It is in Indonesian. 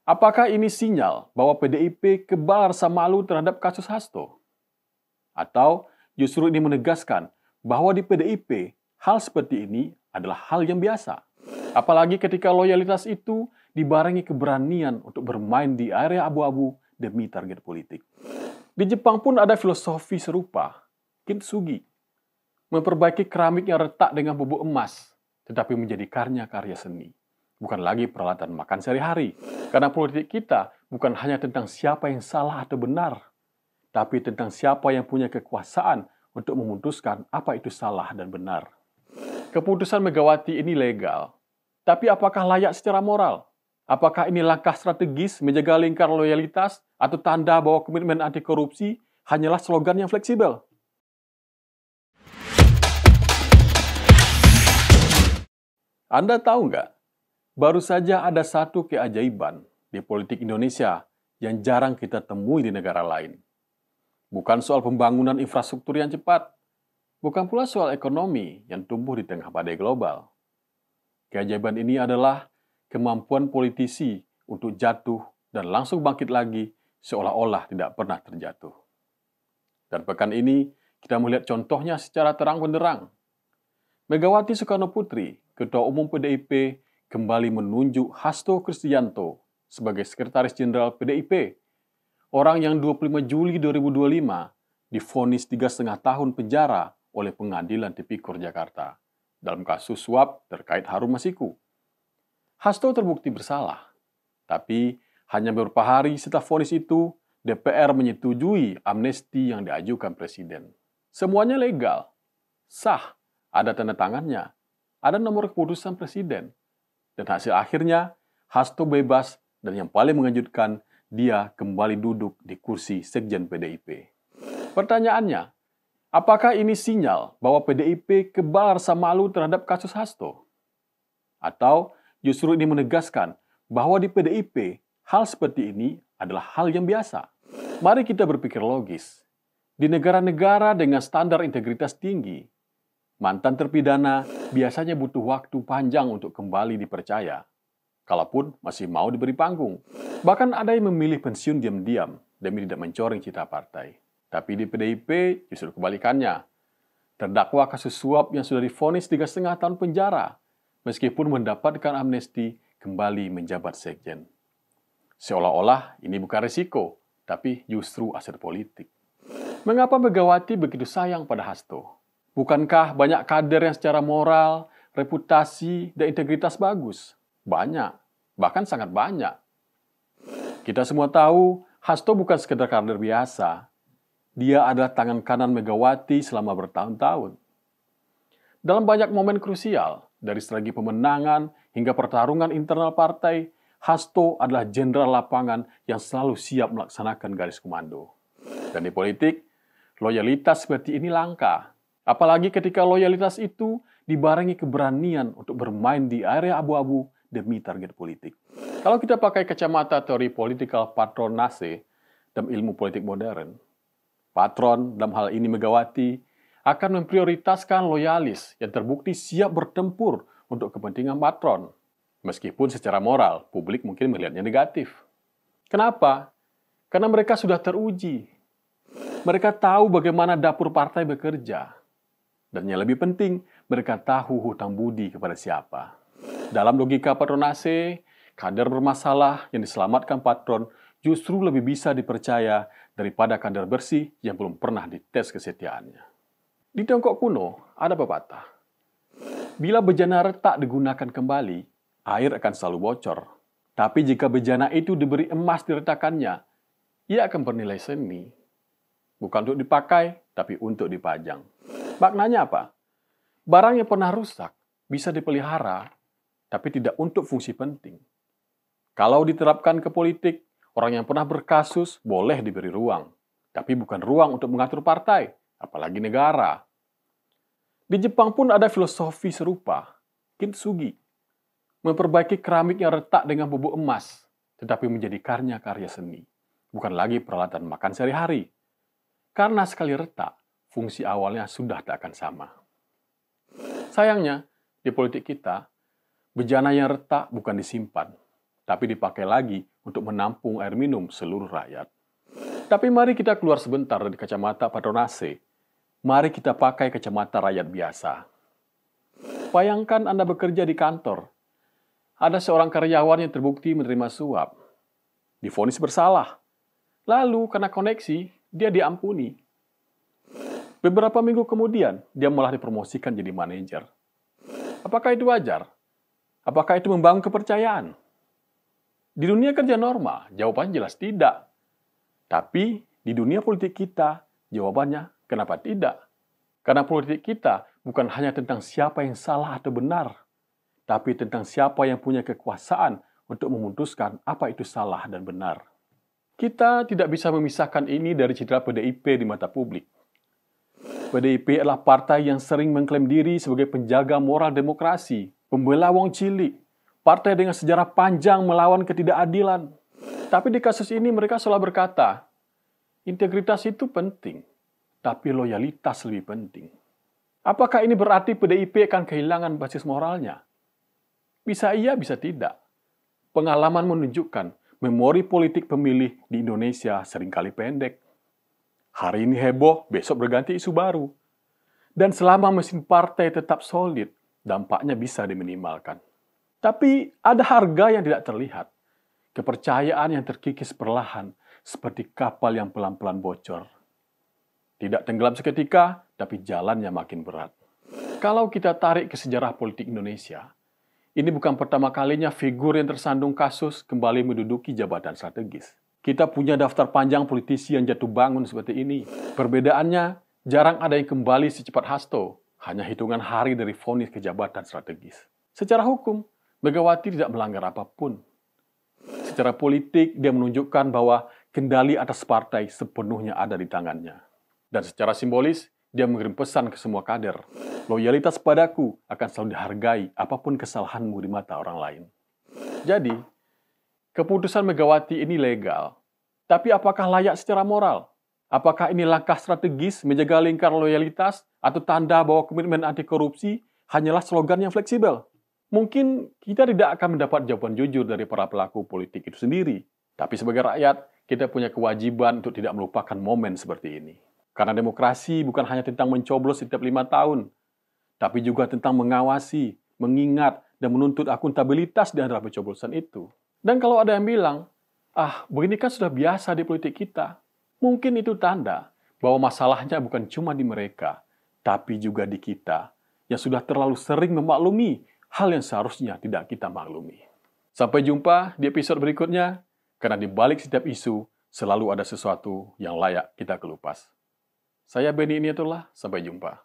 Apakah ini sinyal bahwa PDIP kebal rasa malu terhadap kasus Hasto? Atau justru ini menegaskan bahwa di PDIP hal seperti ini adalah hal yang biasa? Apalagi ketika loyalitas itu dibarengi keberanian untuk bermain di area abu-abu demi target politik. Di Jepang pun ada filosofi serupa, kintsugi, memperbaiki keramik yang retak dengan bubuk emas, tetapi menjadikannya karya seni. Bukan lagi peralatan makan sehari-hari. Karena politik kita bukan hanya tentang siapa yang salah atau benar, tapi tentang siapa yang punya kekuasaan untuk memutuskan apa itu salah dan benar. Keputusan Megawati ini legal, tapi apakah layak secara moral? Apakah ini langkah strategis menjaga lingkar loyalitas atau tanda bahwa komitmen anti korupsi hanyalah slogan yang fleksibel? Anda tahu nggak? Baru saja ada satu keajaiban di politik Indonesia yang jarang kita temui di negara lain. Bukan soal pembangunan infrastruktur yang cepat, bukan pula soal ekonomi yang tumbuh di tengah badai global. Keajaiban ini adalah kemampuan politisi untuk jatuh dan langsung bangkit lagi seolah-olah tidak pernah terjatuh. Dan pekan ini kita melihat contohnya secara terang-benderang. Megawati Soekarnoputri, Ketua Umum PDIP, kembali menunjuk Hasto Kristianto sebagai Sekretaris Jenderal PDIP, orang yang 25 Juli 2025 divonis 3,5 tahun penjara oleh Pengadilan Tipikor Jakarta dalam kasus suap terkait Harun Masiku. Hasto terbukti bersalah, tapi hanya beberapa hari setelah vonis itu, DPR menyetujui amnesti yang diajukan Presiden. Semuanya legal, sah, ada tanda tangannya, ada nomor keputusan Presiden. Dan hasil akhirnya, Hasto bebas dan yang paling mengejutkan, dia kembali duduk di kursi Sekjen PDIP. Pertanyaannya, apakah ini sinyal bahwa PDIP kebal rasa malu terhadap kasus Hasto? Atau justru ini menegaskan bahwa di PDIP hal seperti ini adalah hal yang biasa? Mari kita berpikir logis. Di negara-negara dengan standar integritas tinggi, mantan terpidana biasanya butuh waktu panjang untuk kembali dipercaya, kalaupun masih mau diberi panggung. Bahkan ada yang memilih pensiun diam-diam demi tidak mencoreng citra partai. Tapi di PDIP justru kebalikannya. Terdakwa kasus suap yang sudah divonis 3,5 tahun penjara, meskipun mendapatkan amnesti kembali menjabat sekjen. Seolah-olah ini bukan risiko, tapi justru aset politik. Mengapa Megawati begitu sayang pada Hasto? Bukankah banyak kader yang secara moral, reputasi, dan integritas bagus? Banyak, bahkan sangat banyak. Kita semua tahu, Hasto bukan sekedar kader biasa. Dia adalah tangan kanan Megawati selama bertahun-tahun. Dalam banyak momen krusial, dari strategi pemenangan hingga pertarungan internal partai, Hasto adalah jenderal lapangan yang selalu siap melaksanakan garis komando. Dan di politik, loyalitas seperti ini langka. Apalagi ketika loyalitas itu dibarengi keberanian untuk bermain di area abu-abu demi target politik. Kalau kita pakai kacamata teori political patronase dalam ilmu politik modern, patron dalam hal ini Megawati akan memprioritaskan loyalis yang terbukti siap bertempur untuk kepentingan patron. Meskipun secara moral, publik mungkin melihatnya negatif. Kenapa? Karena mereka sudah teruji. Mereka tahu bagaimana dapur partai bekerja. Dan yang lebih penting, mereka tahu hutang budi kepada siapa. Dalam logika patronase, kader bermasalah yang diselamatkan patron justru lebih bisa dipercaya daripada kader bersih yang belum pernah dites kesetiaannya. Di Tiongkok kuno, ada pepatah. Bila bejana retak digunakan kembali, air akan selalu bocor. Tapi jika bejana itu diberi emas diretakannya, ia akan bernilai seni. Bukan untuk dipakai, tapi untuk dipajang. Maknanya apa? Barang yang pernah rusak bisa dipelihara, tapi tidak untuk fungsi penting. Kalau diterapkan ke politik, orang yang pernah berkasus boleh diberi ruang, tapi bukan ruang untuk mengatur partai, apalagi negara. Di Jepang pun ada filosofi serupa, kintsugi, memperbaiki keramik yang retak dengan bubuk emas, tetapi menjadikannya karya seni, bukan lagi peralatan makan sehari-hari. Karena sekali retak, fungsi awalnya sudah tak akan sama. Sayangnya, di politik kita, bejana yang retak bukan disimpan, tapi dipakai lagi untuk menampung air minum seluruh rakyat. Tapi mari kita keluar sebentar dari kacamata patronase. Mari kita pakai kacamata rakyat biasa. Bayangkan Anda bekerja di kantor. Ada seorang karyawan yang terbukti menerima suap. Divonis bersalah. Lalu, karena koneksi, dia diampuni. Beberapa minggu kemudian, dia malah dipromosikan jadi manajer. Apakah itu wajar? Apakah itu membangun kepercayaan? Di dunia kerja normal, jawabannya jelas tidak. Tapi di dunia politik kita, jawabannya kenapa tidak? Karena politik kita bukan hanya tentang siapa yang salah atau benar, tapi tentang siapa yang punya kekuasaan untuk memutuskan apa itu salah dan benar. Kita tidak bisa memisahkan ini dari citra PDIP di mata publik. PDIP adalah partai yang sering mengklaim diri sebagai penjaga moral demokrasi, pembela wong cilik, partai dengan sejarah panjang melawan ketidakadilan. Tapi di kasus ini mereka selalu berkata, integritas itu penting, tapi loyalitas lebih penting. Apakah ini berarti PDIP akan kehilangan basis moralnya? Bisa iya, bisa tidak. Pengalaman menunjukkan memori politik pemilih di Indonesia seringkali pendek. Hari ini heboh, besok berganti isu baru. Dan selama mesin partai tetap solid, dampaknya bisa diminimalkan. Tapi ada harga yang tidak terlihat. Kepercayaan yang terkikis perlahan, seperti kapal yang pelan-pelan bocor. Tidak tenggelam seketika, tapi jalannya makin berat. Kalau kita tarik ke sejarah politik Indonesia, ini bukan pertama kalinya figur yang tersandung kasus kembali menduduki jabatan strategis. Kita punya daftar panjang politisi yang jatuh bangun seperti ini. Perbedaannya, jarang ada yang kembali secepat Hasto, hanya hitungan hari dari vonis ke jabatan strategis. Secara hukum, Megawati tidak melanggar apapun. Secara politik, dia menunjukkan bahwa kendali atas partai sepenuhnya ada di tangannya. Dan secara simbolis, dia mengirim pesan ke semua kader. Loyalitas padaku akan selalu dihargai apapun kesalahanmu di mata orang lain. Jadi, keputusan Megawati ini legal. Tapi apakah layak secara moral? Apakah ini langkah strategis menjaga lingkar loyalitas atau tanda bahwa komitmen anti korupsi hanyalah slogan yang fleksibel? Mungkin kita tidak akan mendapat jawaban jujur dari para pelaku politik itu sendiri. Tapi sebagai rakyat, kita punya kewajiban untuk tidak melupakan momen seperti ini. Karena demokrasi bukan hanya tentang mencoblos setiap 5 tahun, tapi juga tentang mengawasi, mengingat, dan menuntut akuntabilitas di antara pencoblosan itu. Dan kalau ada yang bilang, begini kan sudah biasa di politik kita, mungkin itu tanda bahwa masalahnya bukan cuma di mereka, tapi juga di kita, yang sudah terlalu sering memaklumi hal yang seharusnya tidak kita maklumi. Sampai jumpa di episode berikutnya, karena di balik setiap isu, selalu ada sesuatu yang layak kita kelupas. Saya Benny Iniatullah, sampai jumpa.